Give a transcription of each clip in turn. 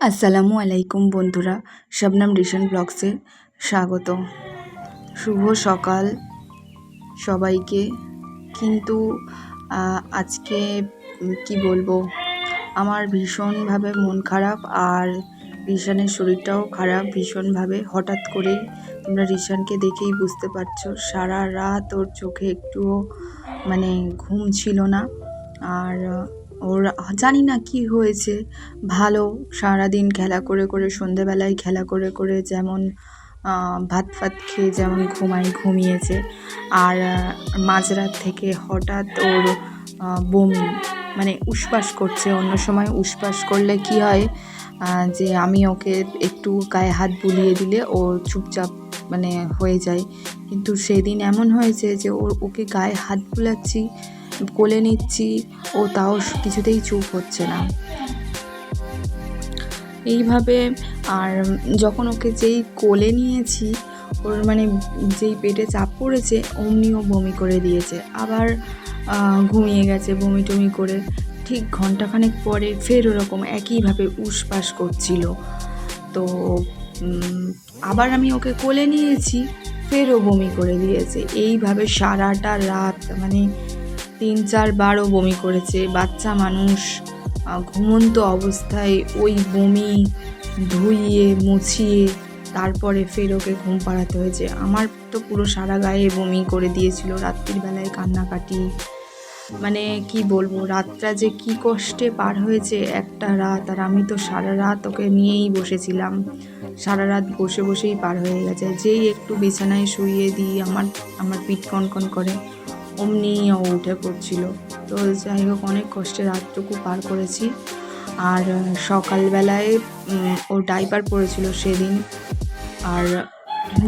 আসসালামু আলাইকুম বন্ধুরা, শবনম রিশন ব্লগসে স্বাগত। শুভ সকাল সবাইকে। কিন্তু আজকে কি বলবো, আমার ভীষণভাবে মন খারাপ আর রিশানের শরীরটাও খারাপ ভীষণভাবে। হঠাৎ করেই তোমরা রিশানকে দেখেই বুঝতে পারছো, সারা রাত ওর চোখে একটুও ঘুম ছিল না। আর ওর জানি না কি হয়েছে, ভালো সারাদিন খেলা করে করে, সন্ধেবেলায় খেলা করে করে যেমন ভাত ফাত খেয়ে যেমন ঘুমিয়েছে। আর মাঝরাত থেকে হঠাৎ ওর বমি, উসপাস করছে। অন্য সময় উসপাস করলে কি হয়, যে আমি ওকে একটু গায়ে হাত বুলিয়ে দিলে ও চুপচাপ হয়ে যায়। কিন্তু সেদিন এমন হয়েছে যে ওকে গায়ে হাত বুলাচ্ছি, কোলে নিচ্ছি, ও তাও কিছুতেই চুপ হচ্ছে না এইভাবে। আর যখন ওকে যেই কোলে নিয়েছি, ওর যেই পেটে চাপ পড়েছে অমনিও বমি করে দিয়েছে, আবার ঘুমিয়ে গেছে বমি টমি করে। ঠিক ঘন্টাখানেক পরে ফের ওরকম একইভাবে উসপাস করছিল। তো আবার আমি ওকে কোলে নিয়েছি, ফেরও বমি করে দিয়েছে। এইভাবে সারাটা রাত 3-4 বারও বমি করেছে। বাচ্চা মানুষ ঘুমন্ত অবস্থায় ওই বমি ধুইয়ে মুছিয়ে তারপরে ফের ওকে ঘুম পাড়াতে হয়েছে। আমার তো পুরো সারা গায়ে বমি করে দিয়েছিল। রাত্রির বেলায় কান্নাকাটি, কি বলবো, রাতটা যে কি কষ্টে পার হয়েছে একটা রাত। আর আমি তো সারা রাত ওকে নিয়েই বসেছিলাম, সারা রাত বসে বসেই পার হয়ে গেছে। যেই একটু বিছানায় শুইয়ে দিই আমার পিঠ কনকন করে, অমনি ও উঠে পড়ছিল। তো যাই হোক, অনেক কষ্টে রাতটুকু পার করেছি। আর সকালবেলায় ও ডাইপার পরেছিল সেদিন, আর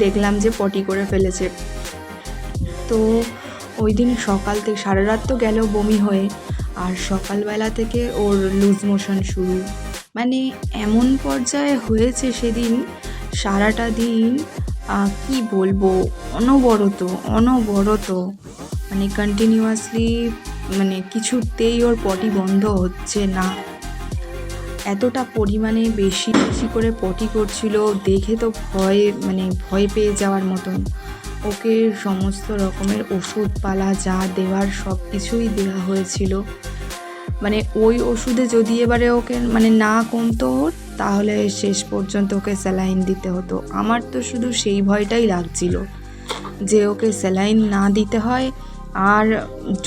দেখলাম যে পটি করে ফেলেছে। তো ওই দিন সকাল থেকে সারা রাত তো গেল বমি হয়ে, আর সকালবেলা থেকে ওর লুজ মোশন শুরু। এমন পর্যায়ে হয়েছে সেদিন, সারাটা দিন কি বলবো, অনবরত কন্টিনিউয়াসলি, কিছুতেই ওর পটি বন্ধ হচ্ছে না। এতটা পরিমাণে বেশি বেশি করে পটি করছিল, দেখে তো ভয় পেয়ে যাওয়ার মতন। ওকে সমস্ত রকমের ওষুধপালা যা দেওয়ার সব কিছুই দেওয়া হয়েছিল। ওই ওষুধে যদি এবারে ওকে না কমতো ওর, তাহলে শেষ পর্যন্ত ওকে স্যালাইন দিতে হতো। আমার তো শুধু সেই ভয়টাই লাগছিল যে ওকে স্যালাইন না দিতে হয়। আর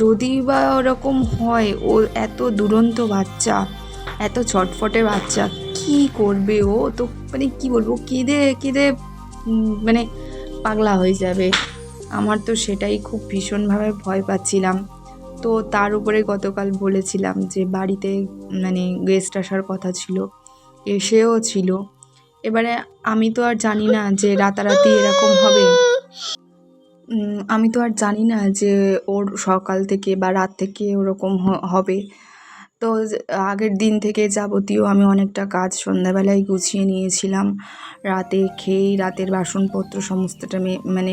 যদি বা ওরকম হয়, ও এত দুরন্ত বাচ্চা, এত ছটফটে বাচ্চা, কি করবে ও? তো কি বলবো, কেঁদে কেঁদে পাগলা হয়ে যাবে। আমার তো সেটাই খুব ভীষণভাবে ভয় পাচ্ছিলাম। তো তার উপরে গতকাল বলেছিলাম যে বাড়িতে গেস্ট আসার কথা ছিল, এসেও ছিল। এবারে আমি তো আর জানি না যে রাতারাতি এরকম হবে। আমি তো আর জানি না যে ওর সকাল থেকে বা রাত থেকে ওরকম হবে। তো আগের দিন থেকে যাবতীয় আমি অনেকটা কাজ সন্ধ্যাবেলায় গুছিয়ে নিয়েছিলাম। রাতে খেয়েই রাতের বাসনপত্র সমস্তটা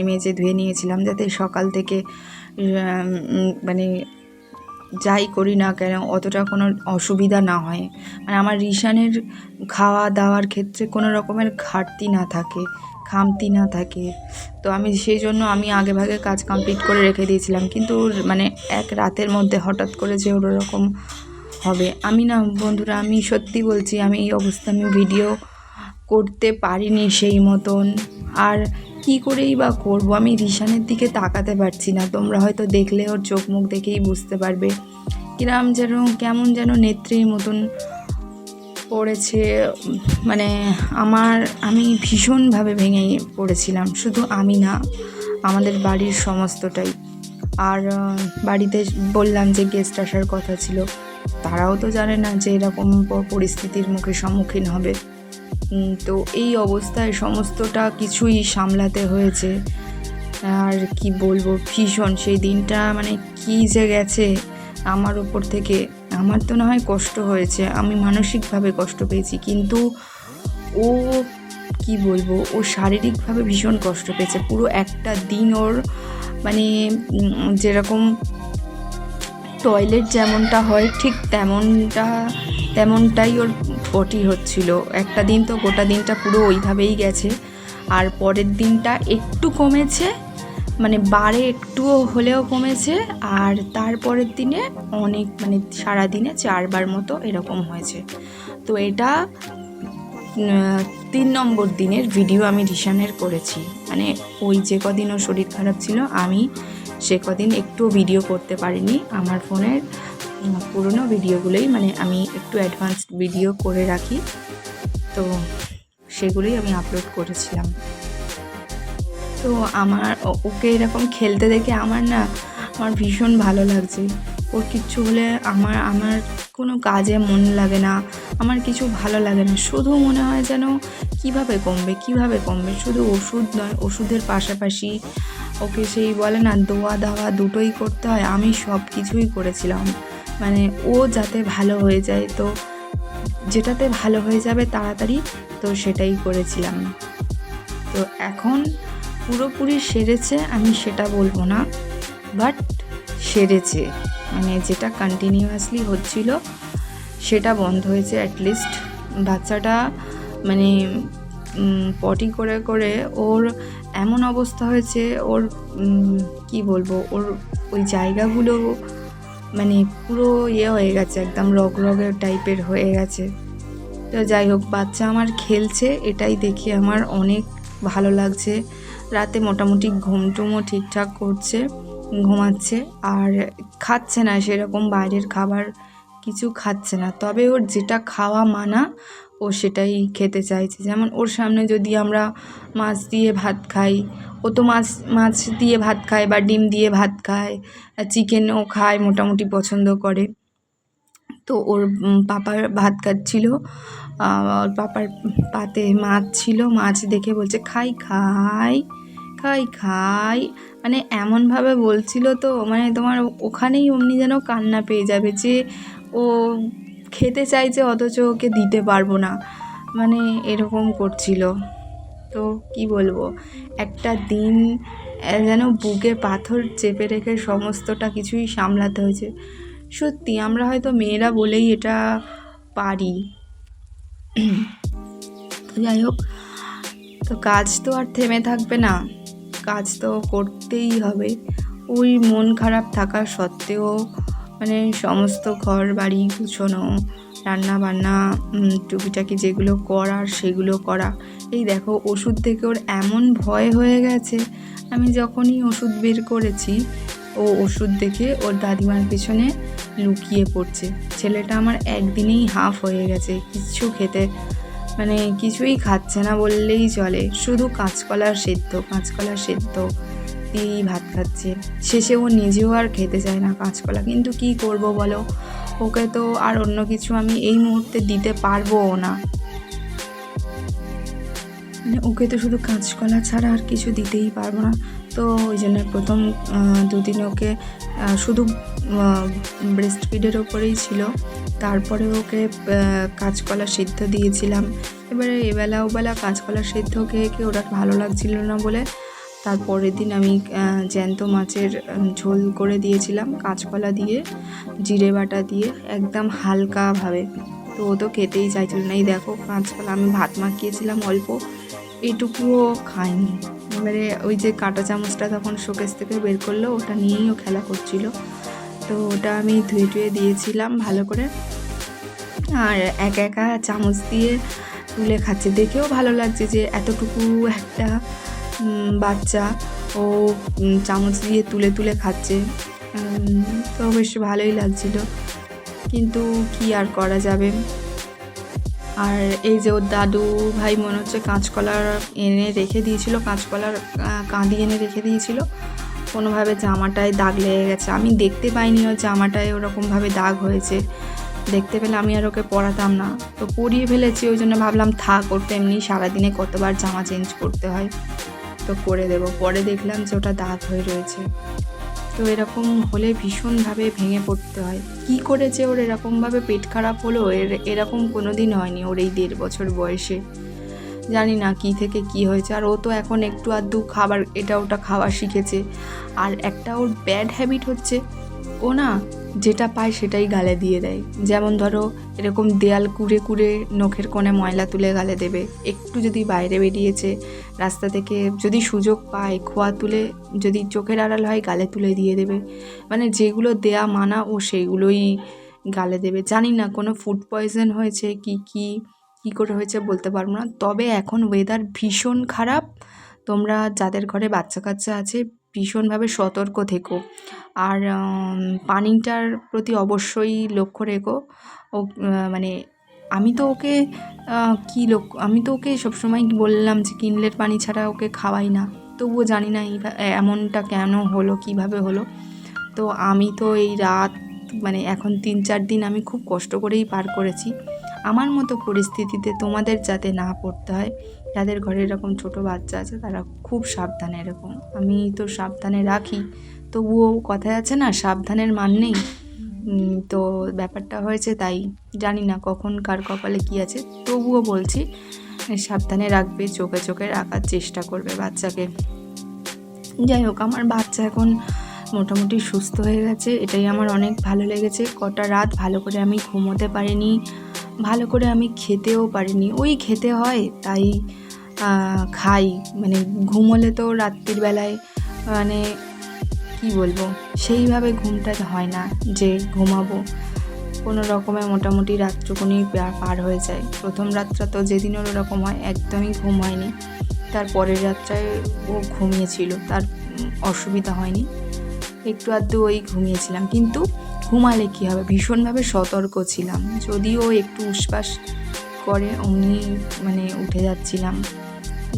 মেজে ধুয়ে নিয়েছিলাম, যাতে সকাল থেকে যাই করি না কেন অতটা কোনো অসুবিধা না হয়। আমার রিশানের খাওয়া দাওয়ার ক্ষেত্রে কোনো রকমের ঘাটতি না থাকে, খামতি না থাকে। তো আমি সেই জন্য আগেভাগে কাজ কমপ্লিট করে রেখে দিয়েছিলাম। কিন্তু এক রাতের মধ্যে হঠাৎ করে যে ওরকম হবে, বন্ধুরা, আমি সত্যি বলছি, আমি এই অবস্থা ভিডিও করতে পারিনি সেই মতন। আর কি করেই বা করবো, আমি রিশানের দিকে তাকাতে পারছি না। তোমরা হয়তো দেখলে ওর চোখ মুখ দেখেই বুঝতে পারবে কেমন যেন নেত্রীর মতন পড়েছে। আমি ভীষণভাবে ভেঙে পড়েছিলাম। শুধু আমি না, আমাদের বাড়ির সমস্তটাই। আর বাড়িতে বললাম যে গেস্ট আসার কথা ছিল, তারাও তো জানে না যে এরকম পরিস্থিতির সম্মুখীন হবে। তো এই অবস্থায় সমস্তটা কিছুই সামলাতে হয়েছে। আর কি বলবো, ভীষণ সেই দিনটা কি যে গেছে আমার ওপর থেকে। আমার তো না হয় কষ্ট হয়েছে, আমি মানসিকভাবে কষ্ট পেয়েছি, কিন্তু ও কি বলবো, ও শারীরিকভাবে ভীষণ কষ্ট পেয়েছে। পুরো একটা দিন ওর যেরকম টয়লেট যেমনটা হয় ঠিক তেমনটাই ওর পটি হচ্ছিল। একটা দিন তো গোটা দিনটা পুরো ওইভাবেই গেছে, আর পরের দিনটা একটু কমেছে, মানে বারে একটুও হলেও কমেছে, আর তারপরের দিনে অনেক, মানে সারাদিনে 4 বার মতো এরকম হয়েছে। তো এটা 3 নম্বর দিনের ভিডিও আমি রিশানের করেছি। মানে ওই যে কদিন ওর শরীর খারাপ ছিল, আমি সে কদিন একটুও ভিডিও করতে পারিনি। আমার ফোনের পুরনো ভিডিওগুলোই, মানে আমি একটু অ্যাডভান্সড ভিডিও করে রাখি, তো সেগুলোই আমি আপলোড করেছিলাম। তো আমার ওকে এরকম খেলতে দেখে আমার ভীষণ ভালো লাগছে। ওর কিচ্ছু হলে আমার কোনো কাজে মন লাগে না, আমার কিছু ভালো লাগে না, শুধু মনে হয় যেন কিভাবে কমবে। শুধু ওষুধ নয়, ওষুধের পাশাপাশি ওকে সেই বলে না দোয়া দাওয়া দুটোই করতে হয়, আমি সব কিছুই করেছিলাম, মানে ও যাতে ভালো হয়ে যায়, তো যেটাতে ভালো হয়ে যাবে তাড়াতাড়ি, তো সেটাই করেছিলাম। তো এখন পুরোপুরি সেরেছে আমি সেটা বলবো না, বাট সেরেছে, মানে যেটা কন্টিনিউয়াসলি হচ্ছিল সেটা বন্ধ হয়েছে। অ্যাটলিস্ট বাচ্চাটা মানে পটি করে করে ওর এমন অবস্থা হয়েছে, ওর কি বলবো, ওর ওই জায়গাগুলো মানে পুরো হয়ে গেছে, একদম রগের টাইপের হয়ে গেছে। তো যাই হোক, বাচ্চা আমার খেলছে, এটাই দেখে আমার অনেক ভালো লাগছে। রাতে মোটামুটি ঘুমটুমও ঠিকঠাক করছে, ঘুমাচ্ছে, আর খাচ্ছে না সেরকম বাইরের খাবার কিছু খাচ্ছে না, তবে ওর যেটা খাওয়া মানা ও সেটাই খেতে চাইছে। যেমন ওর সামনে যদি আমরা মাছ দিয়ে ভাত খাই, ও তো মাছ দিয়ে ভাত খায় বা ডিম দিয়ে ভাত খায়, চিকেনও খায়, মোটামুটি পছন্দ করে। তো ওর পাপার ভাত খাচ্ছিল, ওর পাপার পাতে মাছ ছিল, মাছ দেখে বলছে খাই খাই খাই খাই, মানে এমনভাবে বলছিল, তো মানে তোমার ওখানেই অমনি যেন কান্না পেয়ে যাবে যে ও খেতে চাইছে অথচ ওকে দিতে পারবো না, মানে এরকম করছিল। তো কি বলবো, একটা দিন যেন বুকে পাথর চেপে রেখে সমস্তটা কিছুই সামলাতে হয়েছে। সত্যি আমরা হয়তো মেয়েরা বলেই এটা পারি। যাই হোক, তো কাজ তো আর থেমে থাকবে না, কাজ তো করতেই হবে। ওই মন খারাপ থাকা সত্ত্বেও মানে সমস্ত ঘর বাড়ি গুছানো, রান্না বান্না, টুকিটাকি যেগুলো করার সেগুলো করা। এই দেখো, ওষুধ থেকে ওর এমন ভয় হয়ে গেছে, আমি যখনই ওষুধ বের করেছি ও ওষুধ দেখে ওর দাদিমার পেছনে লুকিয়ে পড়ছে। ছেলেটা আমার একদিনেই হাফ হয়ে গেছে, কিচ্ছু খেতে মানে কিছুই খাচ্ছে না বললেই চলে, শুধু কাঁচকলা সেদ্ধ দিয়েই ভাত খাচ্ছে। শেষে ও নিজেও আর খেতে চায় না কাঁচকলা, কিন্তু কি করব বলো, ওকে তো আর অন্য কিছু আমি এই মুহূর্তে দিতে পারবোও না, মানে ওকে তো শুধু কাঁচকলা ছাড়া আর কিছু দিতেই পারবো না। তো ওই জন্য প্রথম 2 দিন ওকে শুধু ব্রেস্ট ফিডের ওপরেই ছিল, তারপরে ওকে কাঁচকলা সিদ্ধ দিয়েছিলাম। এবারে এবেলা ওবেলা কাঁচকলা সিদ্ধ খেয়ে ওটা ভালো লাগছিল না বলে তারপরের দিন আমি জ্যান্ত মাছের ঝোল করে দিয়েছিলাম কাঁচকলা দিয়ে, জিরে বাটা দিয়ে, একদম হালকাভাবে। তো ও তো খেতেই চাইছিল না। এই দেখো, কাঁচকলা আমি ভাত মাখিয়েছিলাম অল্প, এইটুকুও খায়নি। এবারে ওই যে কাঁটা চামচটা তখন শোকেস থেকে বের করলো, ওটা নিয়েই ও খেলা করছিল, তো ওটা আমি ধুয়ে দিয়েছিলাম ভালো করে, আর একা চামচ দিয়ে তুলে খাচ্ছে। দেখেও ভালো লাগছে যে এতটুকু একটা বাচ্চা ও চামচ দিয়ে তুলে খাচ্ছে, তো বেশ ভালোই লাগছিল, কিন্তু কি আর করা যাবে। আর এই যে ওর দাদু ভাই মনে হচ্ছে কাঁচকলার এনে রেখে দিয়েছিল, কাঁচকলার কাঁদি এনে রেখে দিয়েছিল, কোনোভাবে জামাটায় দাগ লেগে গেছে। আমি দেখতে পাইনি ওর জামাটায় ওরকমভাবে দাগ হয়েছে, দেখতে পেলে আমি আর ওকে পরাতাম না, তো পরিয়ে ফেলেছি। ওই জন্য ভাবলাম থাক, ওর তো এমনি সারাদিনে কতবার জামা চেঞ্জ করতে হয়, তো করে দেবো। পরে দেখলাম যে ওটা দাগ হয়ে রয়েছে। তো এরকম হলে ভীষণভাবে ভেঙে পড়তে হয়। কি করেছে ওর এরকমভাবে পেট খারাপ হলো, এরকম কোনো দিন হয়নি ওর এই 1.5 বছর বয়সে। জানি না কি থেকে কি হয়েছে। আর ও তো এখন একটু আধটু খাবার এটা ওটা খাওয়া শিখেছে। আর একটা ওর ব্যাড হ্যাবিট হচ্ছে, ও না যেটা পায় সেটাই গালে দিয়ে দেয়। যেমন ধরো এরকম দেয়াল কুড়ে কুড়ে নখের কোণে ময়লা তুলে গালে দেবে, একটু যদি বাইরে বেরিয়েছে রাস্তা থেকে যদি সুযোগ পায় খোয়া তুলে যদি চোখের আড়াল হয় গালে তুলে দিয়ে দেবে, মানে যেগুলো দেয়া মানা ও সেইগুলোই গালে দেবে। জানি না কোনো ফুড পয়জন হয়েছে কি করে হয়েছে বলতে পারবো না। তবে এখন ওয়েদার ভীষণ খারাপ, তোমরা যাদের ঘরে বাচ্চা কাচ্চা আছে ভীষণভাবে সতর্ক থেকো। আর পানিটার প্রতি অবশ্যই লক্ষ্য রেখো। ও মানে আমি তো ওকে সবসময় বললাম যে কিনলের পানি ছাড়া ওকে খাওয়াই না, তবুও জানি না এমনটা কেন হলো, কিভাবে হলো। তো আমি তো এই রাত মানে এখন 3-4 দিন আমি খুব কষ্ট করেই পার করেছি। আমার মতো পরিস্থিতিতে তোমাদের যাতে না পড়তে হয়, যাদের ঘরে এরকম ছোট বাচ্চা আছে তারা খুব সাবধানে এরকম। আমি তো সাবধানে রাখি, তবুও কথায় আছে না, সাবধানের মান নেই। তো ব্যাপারটা হয়েছে তাই, জানি না কখন কার কপালে কী আছে, তবুও বলছি সাবধানে রাখবে, চোখে চোখে রাখার চেষ্টা করবে বাচ্চাকে। যাই হোক, আমার বাচ্চা এখন মোটামুটি সুস্থ হয়ে গেছে, এটাই আমার অনেক ভালো লেগেছে। কটা রাত ভালো করে আমি ঘুমোতে পারিনি, ভালো করে আমি খেতেও পারিনি। ওই খেতে হয় তাই খাই, মানে ঘুমোলে তো রাত্রির বেলায় মানে কি বলবো, সেইভাবে ঘুমটা হয় না যে ঘুমাবো, কোনো রকমে মোটামুটি রাত্রকুনি পার হয়ে যায়। প্রথম রাতটা তো যেদিন ওর ওরকম হয় একদমই ঘুম হয়নি, তার পরের রাতটায় ও ঘুমিয়েছিল, তার অসুবিধা হয়নি, একটু আধটু ওই ঘুমিয়েছিলাম। কিন্তু ঘুমালে কী হবে, ভীষণভাবে সতর্ক ছিলাম, যদিও একটু উসপাস করে অমনি মানে উঠে যাচ্ছিলাম।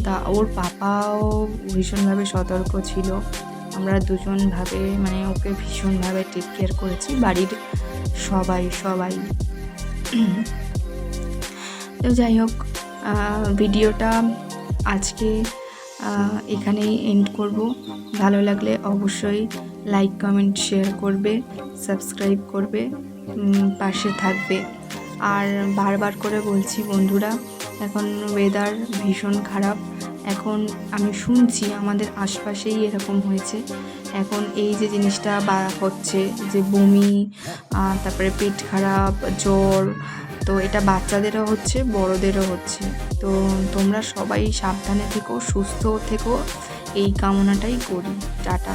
তা ওর পাপাও ভীষণভাবে সতর্ক ছিল, আমরা দুজনভাবে মানে ওকে ভীষণভাবে টেক কেয়ার করেছি, বাড়ির সবাই। তো যাই হোক, ভিডিওটা আজকে এখানেই এন্ড করব। ভালো লাগলে অবশ্যই লাইক কমেন্ট শেয়ার করবে, সাবস্ক্রাইব করবে, পাশে থাকবে। আর বারবার করে বলছি বন্ধুরা, এখন ওয়েদার ভীষণ খারাপ, এখন আমি শুনছি আমাদের আশপাশেই এরকম হয়েছে। এখন এই যে জিনিসটা হচ্ছে যে বমি, তারপরে পেট খারাপ, জ্বর, তো এটা বাচ্চাদেরও হচ্ছে, বড়োদেরও হচ্ছে। তো তোমরা সবাই সাবধানে থেকো, সুস্থ থেকো, এই কামনাটাই করি। টাটা।